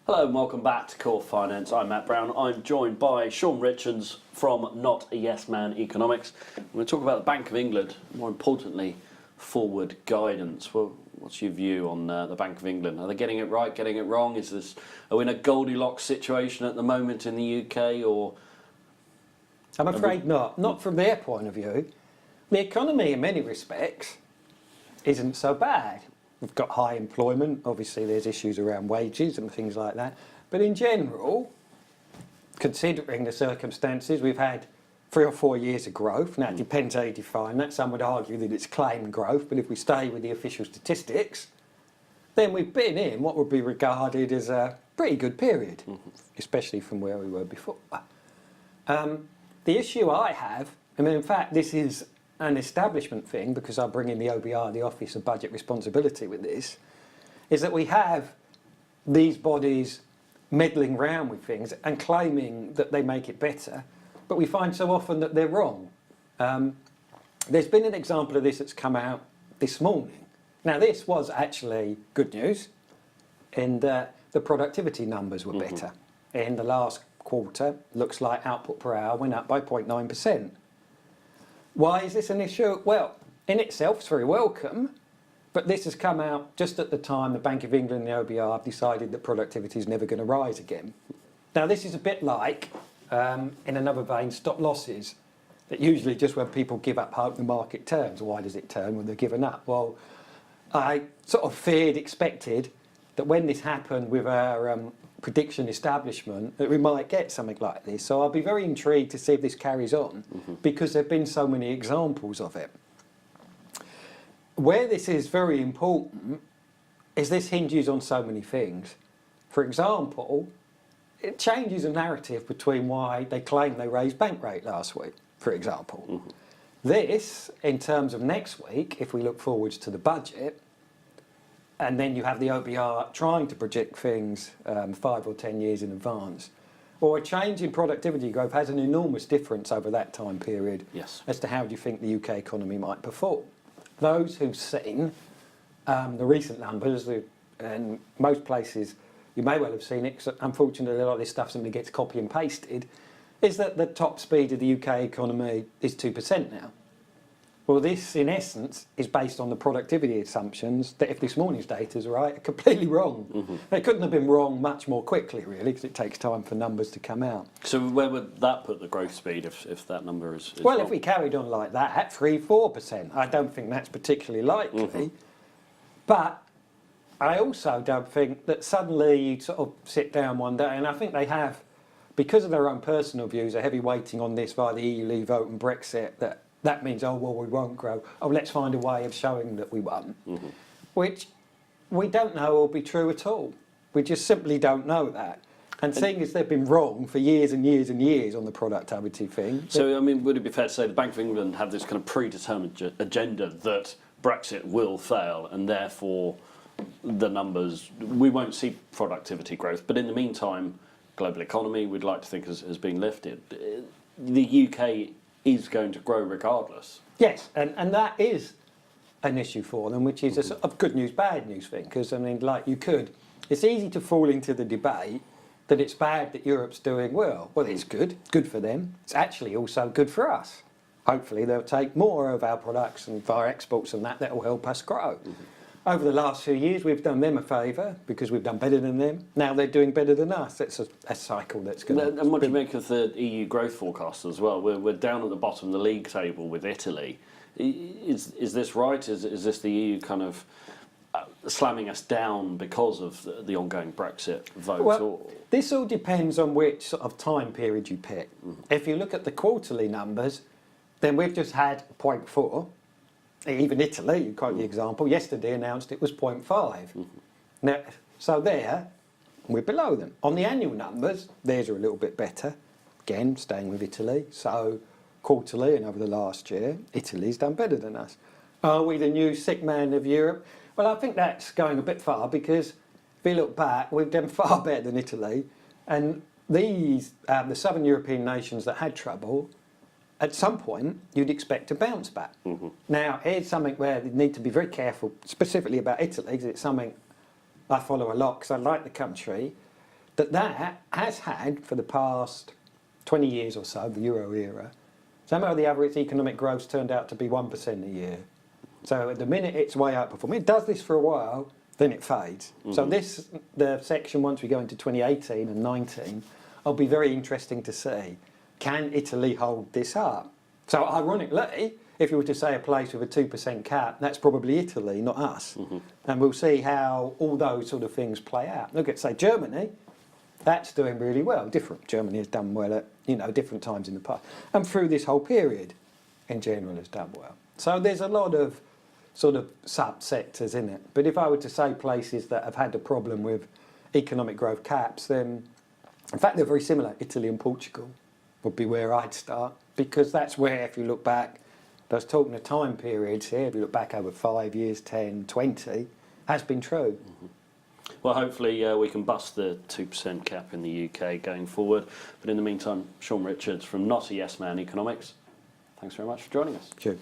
Hello and welcome back to Core Finance. I'm Matt Brown. I'm joined by Shaun Richards from Not a Yes Man Economics. We're going to talk about the Bank of England, more importantly, forward guidance. Well, what's your view on the Bank of England? Are they getting it right, getting it wrong? Are we in a Goldilocks situation at the moment in the UK, or? I'm afraid not. Not from their point of view. The economy, in many respects, isn't so bad. We've got high employment. Obviously, there's issues around wages and things like that. But in general, considering the circumstances, we've had 3 or 4 years of growth. Now, it depends how you define that. Some would argue that it's claimed growth, but if we stay with the official statistics, then we've been in what would be regarded as a pretty good period, especially from where we were before. The issue I have, in fact, this is an establishment thing, because I bring in the OBR, the Office of Budget Responsibility, with this, is that we have these bodies meddling around with things and claiming that they make it better, but we find so often that they're wrong. There's been an example of this that's come out this morning. Now, this was actually good news, in that the productivity numbers were better. In the last quarter, looks like output per hour went up by 0.9%. Why is this an issue? Well, in itself, it's very welcome, but this has come out just at the time the Bank of England and the OBR have decided that productivity is never going to rise again. Now, this is a bit like, in another vein, stop losses. That usually just when people give up hope, the market turns. Why does it turn when they're given up? Well, I sort of expected that when this happened with our prediction establishment, that we might get something like this. So I'll be very intrigued to see if this carries on, because there have been so many examples of it. Where this is very important is this hinges on so many things. For example, it changes the narrative between why they claim they raised bank rate last week, for example. This, in terms of next week, if we look forwards to the budget, and then you have the OBR trying to predict things 5 or 10 years in advance, or a change in productivity growth has an enormous difference over that time period as to how do you think the UK economy might perform. Those who've seen the recent numbers, and most places you may well have seen it, because unfortunately a lot of this stuff simply gets copy and pasted, is that the top speed of the UK economy is 2% now. Well, this, in essence, is based on the productivity assumptions that, if this morning's data is right, are completely wrong. They couldn't have been wrong much more quickly, really, because it takes time for numbers to come out. So where would that put the growth speed if that number is well, wrong? If we carried on like that, 3-4%, I don't think that's particularly likely. But I also don't think that suddenly you sort of sit down one day, and I think they have, because of their own personal views, a heavy weighting on this via the EU leave vote and Brexit, that means, oh, well, we won't grow. Oh, let's find a way of showing that we won. Which we don't know will be true at all. We just simply don't know that. And seeing as they've been wrong for years and years and years on the productivity thing. So, would it be fair to say the Bank of England have this kind of predetermined agenda that Brexit will fail, and therefore the numbers, we won't see productivity growth, but in the meantime, global economy, we'd like to think has been lifted. The UK is going to grow regardless. Yes, and that is an issue for them, which is a sort of good news, bad news thing, because, it's easy to fall into the debate that it's bad that Europe's doing well. Well, it's good for them. It's actually also good for us. Hopefully they'll take more of our products and our exports and that will help us grow. Over the last few years, we've done them a favour because we've done better than them. Now they're doing better than us. It's a cycle that's going to... And what do you make of the EU growth forecast as well? We're down at the bottom of the league table with Italy. Is this right? Is this the EU kind of slamming us down because of the ongoing Brexit vote? Well, this all depends on which sort of time period you pick. If you look at the quarterly numbers, then we've just had 0.4. Even Italy, you quote the example, yesterday announced it was 0.5. Now, so there, we're below them. On the annual numbers, theirs are a little bit better. Again, staying with Italy. So, quarterly and over the last year, Italy's done better than us. Are we the new sick man of Europe? Well, I think that's going a bit far, because if you look back, we've done far better than Italy. And these, the southern European nations that had trouble, at some point, you'd expect to bounce back. Now, here's something where you need to be very careful, specifically about Italy, because it's something I follow a lot, because I like the country. that has had, for the past 20 years or so, the Euro era, somehow the average economic growth turned out to be 1% a year. So at the minute it's way outperforming. It does this for a while, then it fades. So the section, once we go into 2018 and 19, will be very interesting to see. Can Italy hold this up? So ironically, if you were to say a place with a 2% cap, that's probably Italy, not us. And we'll see how all those sort of things play out. Look at, say, Germany. That's doing really well. Germany has done well at different times in the past, and through this whole period, in general, has done well. So there's a lot of sort of sub-sectors in it. But if I were to say places that have had a problem with economic growth caps, then in fact they're very similar. Italy and Portugal would be where I'd start, because that's where, if you look back, I was talking of time periods here. If you look back over 5 years, 10, 20, has been true. Well, hopefully we can bust the 2% cap in the UK going forward. But in the meantime, Shaun Richards from Not a Yes Man Economics, thanks very much for joining us. Sure.